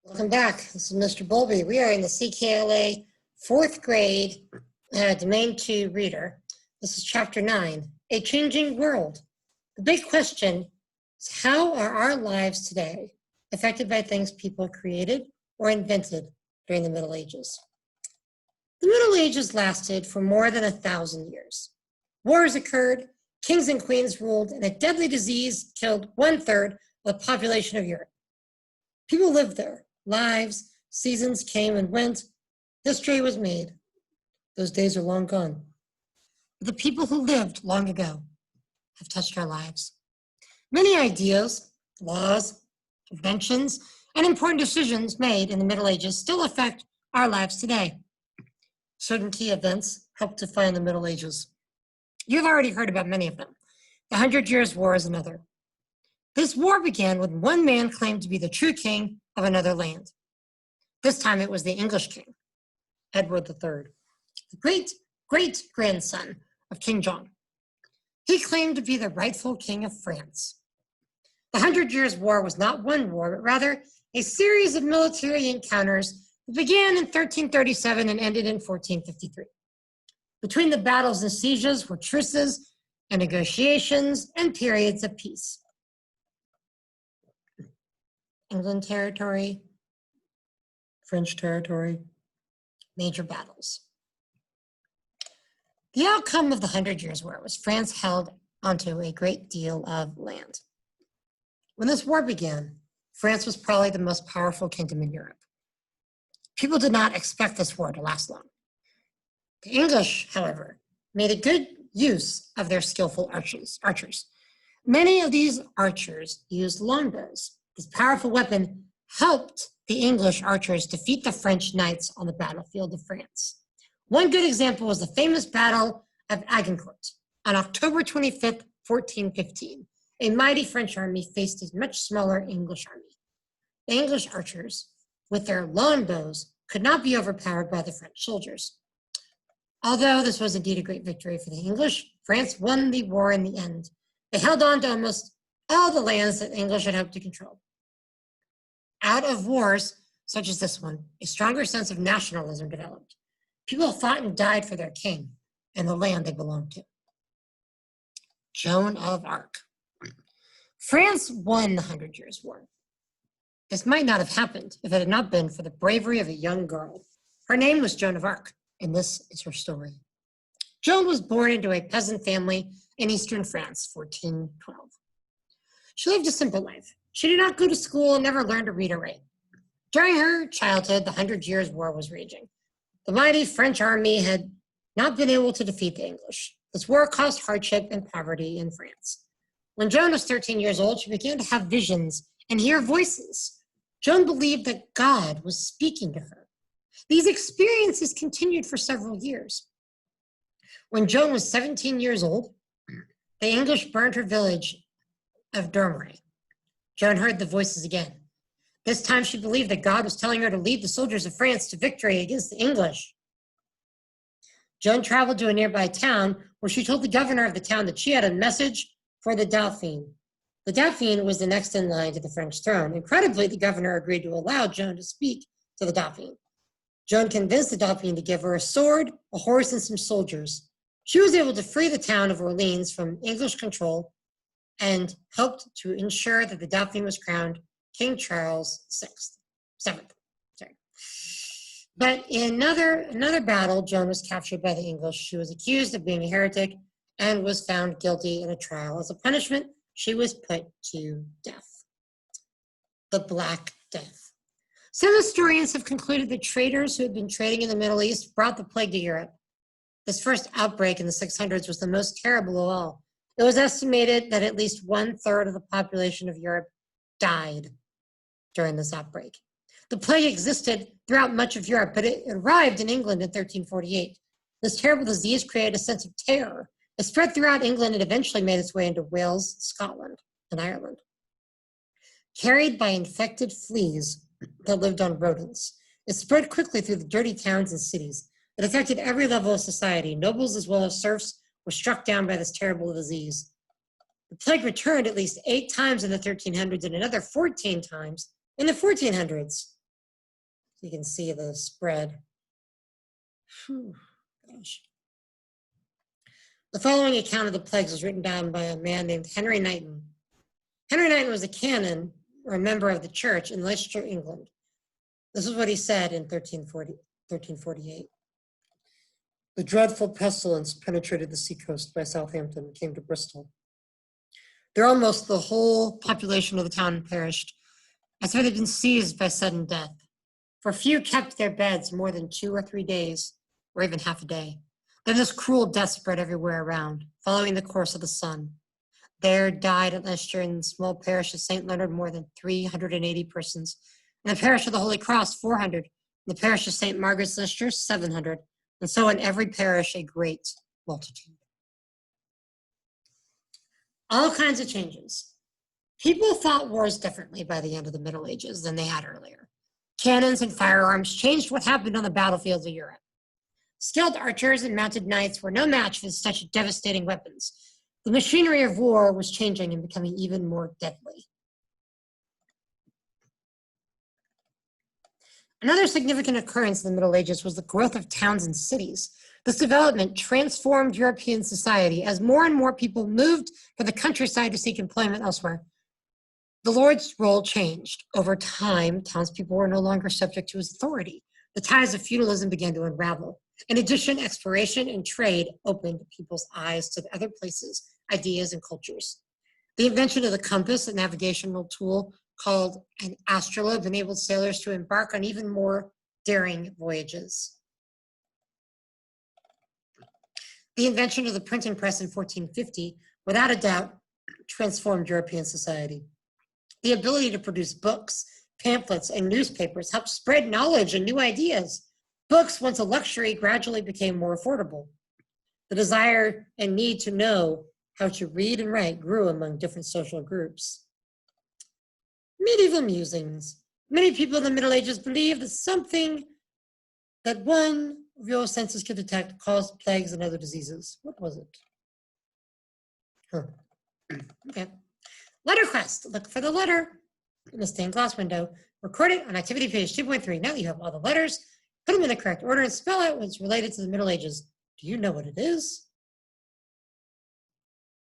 Welcome back. This is Mr. Bowlby. We are in the CKLA fourth grade Domain 2 reader. This is chapter 9, A Changing World. The big question is, how are our lives today affected by things people created or invented during the Middle Ages? The Middle Ages lasted for more than 1,000 years. Wars occurred, kings and queens ruled, and a deadly disease killed 1/3 of the population of Europe. People lived there. Lives, seasons came and went. History was made. Those days are long gone. But the people who lived long ago have touched our lives. Many ideas, laws, inventions, and important decisions made in the Middle Ages still affect our lives today. Certain key events helped define the Middle Ages. You've already heard about many of them. The 100 Years' War is another. This war began when one man claimed to be the true king of another land. This time it was the English king, Edward III, the great-grandson of King John. He claimed to be the rightful king of France. The 100 Years' War was not one war, but rather a series of military encounters that began in 1337 and ended in 1453. Between the battles and sieges were truces and negotiations and periods of peace. England territory, French territory, major battles. The outcome of the 100 Years' War was France held onto a great deal of land. When this war began, France was probably the most powerful kingdom in Europe. People did not expect this war to last long. The English, however, made a good use of their skillful archers. Many of these archers used longbows. This powerful weapon helped the English archers defeat the French knights on the battlefield of France. One good example was the famous Battle of Agincourt on October 25th, 1415. A mighty French army faced a much smaller English army. The English archers, with their longbows, could not be overpowered by the French soldiers. Although this was indeed a great victory for the English, France won the war in the end. They held on to almost all the lands that the English had hoped to control. Out of wars such as this one, a stronger sense of nationalism developed. People fought and died for their king and the land they belonged to. Joan of Arc. France won the 100 Years' War. This might not have happened if it had not been for the bravery of a young girl. Her name was Joan of Arc, and this is her story. Joan was born into a peasant family in eastern France, 1412. She lived a simple life. She did not go to school and never learned to read or write. During her childhood, the 100 Years' War was raging. The mighty French army had not been able to defeat the English. This war caused hardship and poverty in France. When Joan was 13 years old, she began to have visions and hear voices. Joan believed that God was speaking to her. These experiences continued for several years. When Joan was 17 years old, the English burned her village of Dormery. Joan heard the voices again. This time she believed that God was telling her to lead the soldiers of France to victory against the English. Joan traveled to a nearby town where she told the governor of the town that she had a message for the Dauphin. The Dauphin was the next in line to the French throne. Incredibly, the governor agreed to allow Joan to speak to the Dauphin. Joan convinced the Dauphin to give her a sword, a horse, and some soldiers. She was able to free the town of Orleans from English control and helped to ensure that the Dauphin was crowned King Charles VII. But in another battle, Joan was captured by the English. She was accused of being a heretic and was found guilty in a trial. As a punishment, she was put to death. The Black Death. Some historians have concluded that traders who had been trading in the Middle East brought the plague to Europe. This first outbreak in the 600s was the most terrible of all. It was estimated that at least 1/3 of the population of Europe died during this outbreak. The plague existed throughout much of Europe, but it arrived in England in 1348. This terrible disease created a sense of terror. It spread throughout England and eventually made its way into Wales, Scotland, and Ireland. Carried by infected fleas that lived on rodents, it spread quickly through the dirty towns and cities. It affected every level of society. Nobles as well as serfs were struck down by this terrible disease. The plague returned at least 8 times in the 1300s and another 14 times in the 1400s. you can see the spread. Whew, gosh. The following account of the plagues was written down by a man named Henry Knighton. Henry Knighton was a canon or a member of the church in Leicester, England. This is what he said in 1348. The dreadful pestilence penetrated the seacoast by Southampton and came to Bristol. There almost the whole population of the town perished, as if it had been seized by sudden death. For few kept their beds more than 2 or 3 days, or even half a day. Then this cruel death spread everywhere around, following the course of the sun. There died at Leicester in the small parish of St. Leonard more than 380 persons. In the parish of the Holy Cross, 400. In the parish of St. Margaret's, Leicester, 700. And so in every parish, a great multitude. All kinds of changes. People fought wars differently by the end of the Middle Ages than they had earlier. Cannons and firearms changed what happened on the battlefields of Europe. Skilled archers and mounted knights were no match for such devastating weapons. The machinery of war was changing and becoming even more deadly. Another significant occurrence in the Middle Ages was the growth of towns and cities. This development transformed European society as more and more people moved from the countryside to seek employment elsewhere. The lord's role changed. Over time, townspeople were no longer subject to his authority. The ties of feudalism began to unravel. In addition, exploration and trade opened people's eyes to other places, ideas, and cultures. The invention of the compass, a navigational tool called an astrolabe, enabled sailors to embark on even more daring voyages. The invention of the printing press in 1450, without a doubt, transformed European society. The ability to produce books, pamphlets, and newspapers helped spread knowledge and new ideas. Books, once a luxury, gradually became more affordable. The desire and need to know how to read and write grew among different social groups. Medieval musings. Many people in the Middle Ages believed that something that one of your senses could detect caused plagues and other diseases. What was it? Okay. Letter quest. Look for the letter in the stained glass window. Record it on activity page 2.3. Now that you have all the letters, put them in the correct order and spell out what's related to the Middle Ages. Do you know what it is?